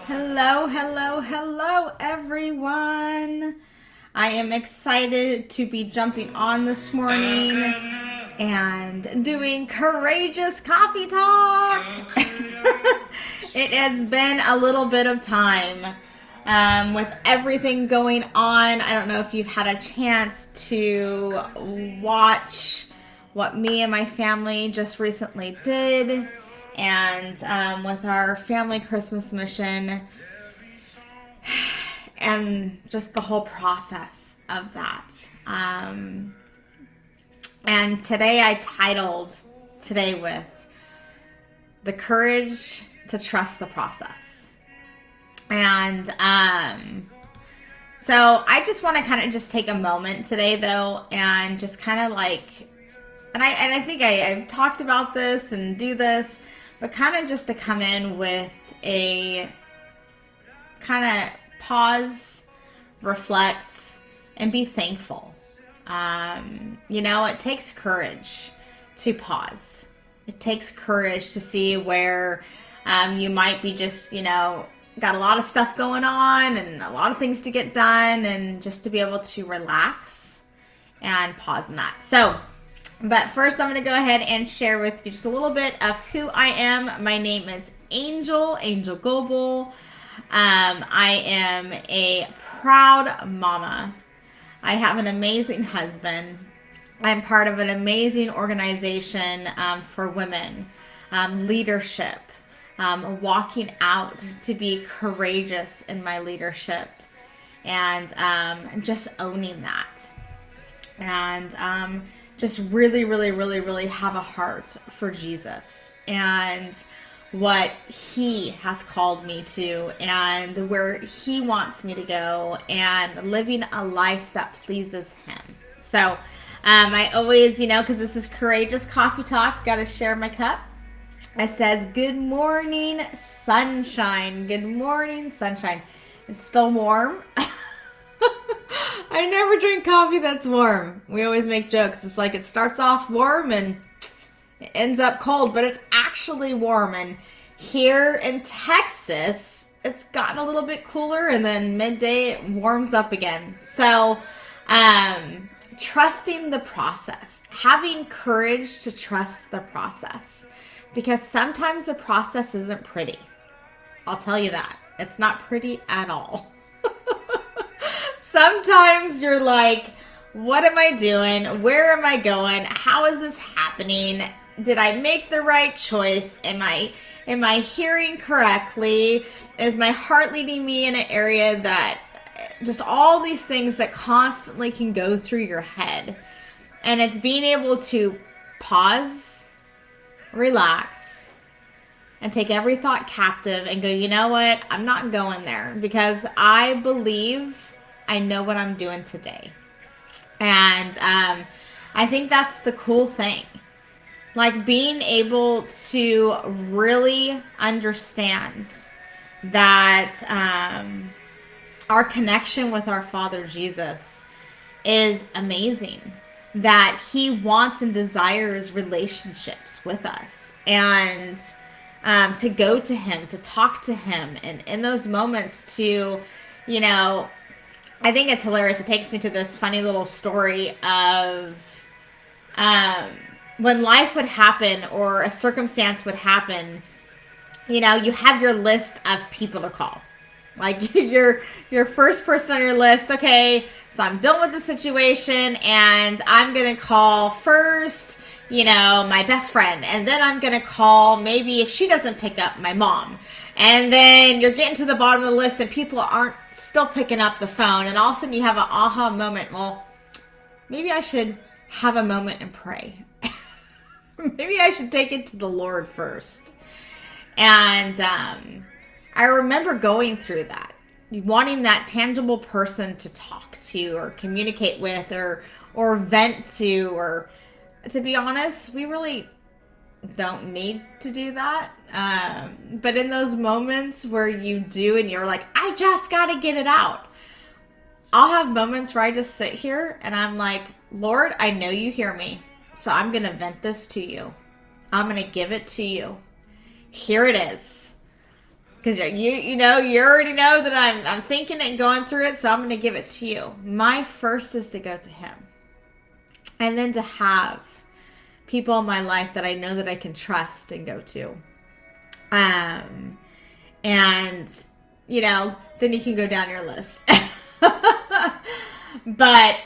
Hello, hello, hello, everyone. I am excited to be jumping on this morning and doing courageous coffee talk. It has been a little bit of time with everything going on. I don't know if you've had a chance to watch what me and my family just recently did. And with our family Christmas mission and just the whole process of that. And today I titled today with the courage to trust the process. And so I just want to kind of just take a moment today though and just kind of like, and I think I've talked about this and do this, but kind of just to come in with a kind of pause, reflect, and be thankful. It takes courage to pause. It takes courage to see where you might be just, got a lot of stuff going on and a lot of things to get done, and just to be able to relax and pause in that. But first, I'm going to go ahead and share with you just a little bit of who I am. My name is Angel Goebel. I am a proud mama. I have an amazing husband. I'm part of an amazing organization for women, leadership, walking out to be courageous in my leadership, and just owning that. And just really, really, really, really have a heart for Jesus and what he has called me to and where he wants me to go, and living a life that pleases him. So I always, because this is Courageous Coffee Talk, got to share my cup. It says, good morning, sunshine. Good morning, sunshine. It's still warm. I never drink coffee that's warm. We always make jokes. It's like it starts off warm and it ends up cold, but it's actually warm. And here in Texas, it's gotten a little bit cooler, and then midday it warms up again. So, trusting the process, having courage to trust the process, because sometimes the process isn't pretty. I'll tell you that. It's not pretty at all. Sometimes you're like, what am I doing? Where am I going? How is this happening? Did I make the right choice? Am I hearing correctly? Is my heart leading me in an area that just all these things that constantly can go through your head? And it's being able to pause, relax, and take every thought captive and go, you know what? I'm not going there, because I believe I know what I'm doing today. And I think that's the cool thing. Like being able to really understand that our connection with our Father Jesus is amazing. That he wants and desires relationships with us. And to go to him, to talk to him. And in those moments to, I think it's hilarious. It takes me to this funny little story of when life would happen or a circumstance would happen. You have your list of people to call. Like your first person on your list. Okay, so I'm done with the situation, and I'm gonna call first, my best friend, and then I'm gonna call, maybe if she doesn't pick up, my mom. And then you're getting to the bottom of the list and people aren't still picking up the phone. And all of a sudden you have an aha moment. Well, maybe I should have a moment and pray. Maybe I should take it to the Lord first. And I remember going through that. Wanting that tangible person to talk to or communicate with or vent to. Or to be honest, we really don't need to do that. But in those moments where you do and you're like, I just got to get it out. I'll have moments where I just sit here and I'm like, Lord, I know you hear me. So I'm going to vent this to you. I'm going to give it to you. Here it is. Because you already know that I'm thinking and going through it, so I'm going to give it to you. My first is to go to Him. And then to have people in my life that I know that I can trust and go to. And, then you can go down your list. But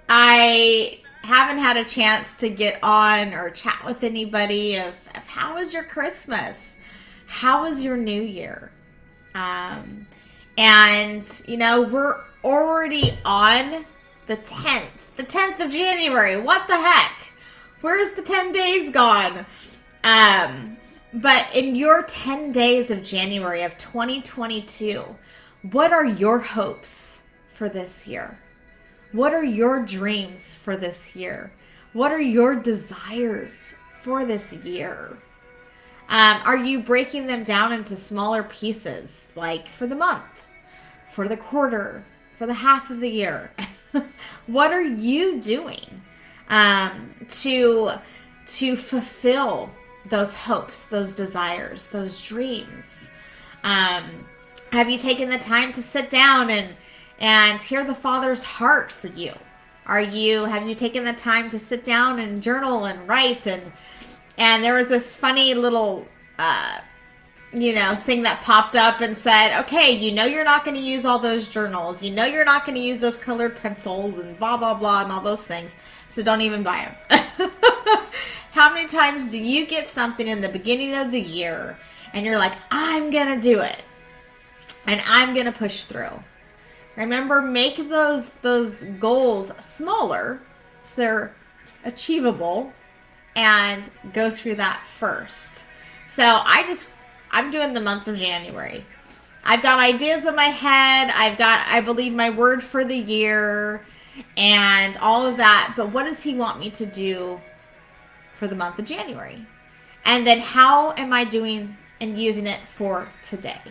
I haven't had a chance to get on or chat with anybody of how was your Christmas? How was your New Year? And, we're already on the 10th of January. What the heck? Where's the 10 days gone? But in your 10 days of January of 2022, what are your hopes for this year? What are your dreams for this year? What are your desires for this year? Are you breaking them down into smaller pieces, like for the month, for the quarter, for the half of the year? What are you doing to fulfill those hopes, those desires, those dreams? Have you taken the time to sit down and hear the Father's heart for you? Have you taken the time to sit down and journal and write? And there was this funny little, thing that popped up and said, okay, you're not going to use all those journals. You're not going to use those colored pencils and blah, blah, blah, and all those things. So don't even buy them. How many times do you get something in the beginning of the year and you're like, I'm going to do it and I'm going to push through? Remember, make those goals smaller so they're achievable and go through that first. So I'm doing the month of January. I've got ideas in my head. I believe my word for the year and all of that. But what does He want me to do for the month of January? And then how am I doing and using it for today?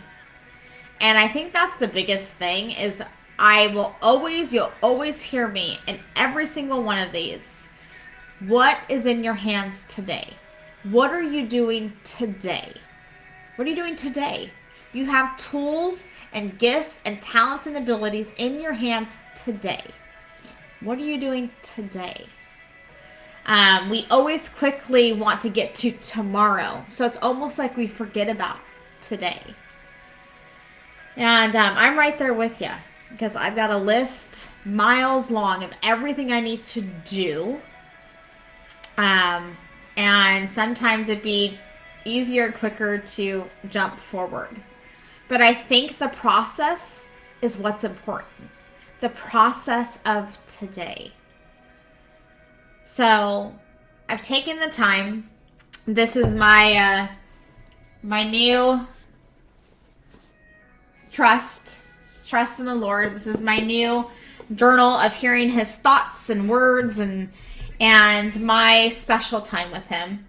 And I think that's the biggest thing is you'll always hear me in every single one of these. What is in your hands today? What are you doing today? What are you doing today? You have tools and gifts and talents and abilities in your hands today. What are you doing today? We always quickly want to get to tomorrow. So it's almost like we forget about today. And I'm right there with you because I've got a list miles long of everything I need to do. And sometimes it'd be easier, quicker to jump forward. But I think the process is what's important. The process of today. So I've taken the time. This is my new trust in the Lord. This is my new journal of hearing His thoughts and words and my special time with Him.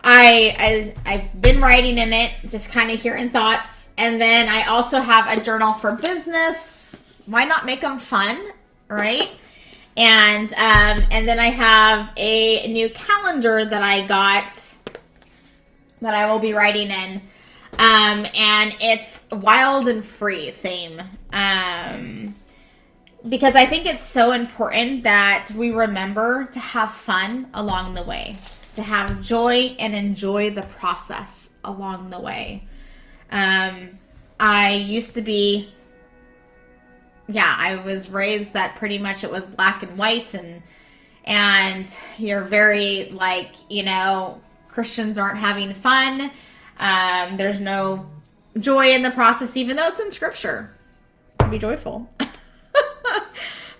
I've been writing in it, just kind of hearing thoughts. And then I also have a journal for business. Why not make them fun, right? And then I have a new calendar that I got that I will be writing in. And it's wild and free theme. Because I think it's so important that we remember to have fun along the way, to have joy and enjoy the process along the way. I used to be, I was raised that pretty much it was black and white and you're very Christians aren't having fun. There's no joy in the process, even though it's in scripture to be joyful.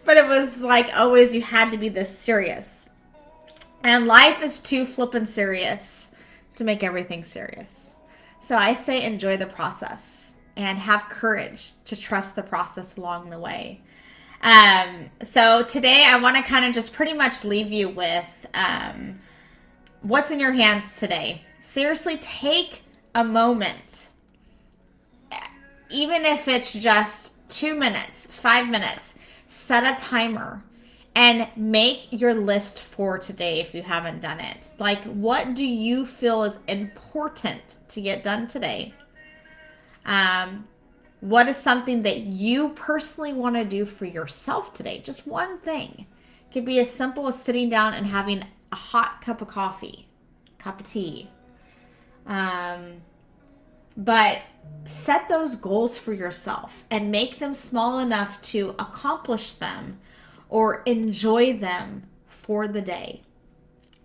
But it was always you had to be this serious. And life is too flippin' serious to make everything serious. So I say enjoy the process and have courage to trust the process along the way. So today I want to kind of just pretty much leave you with what's in your hands today. Seriously, take a moment. Even if it's just 2 minutes, 5 minutes, set a timer and make your list for today if you haven't done it. Like, what do you feel is important to get done today? What is something that you personally want to do for yourself today? Just one thing. It could be as simple as sitting down and having a hot cup of coffee, cup of tea. But set those goals for yourself and make them small enough to accomplish them or enjoy them for the day.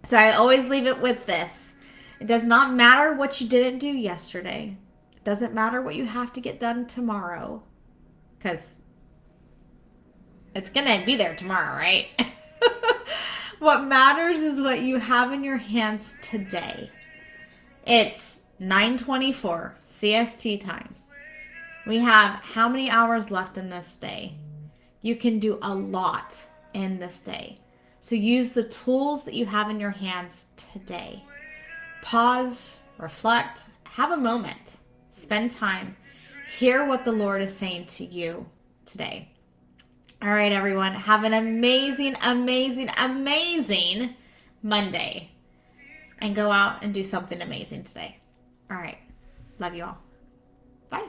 So I always leave it with this. It does not matter what you didn't do yesterday. It doesn't matter what you have to get done tomorrow, because it's going to be there tomorrow, right? What matters is what you have in your hands today. It's 9:24 CST time. We have how many hours left in this day? You can do a lot in this day. So use the tools that you have in your hands today. Pause, reflect, have a moment, spend time, hear what the Lord is saying to you today. All right, everyone, have an amazing, amazing, amazing Monday, and go out and do something amazing today. All right. Love you all. Bye.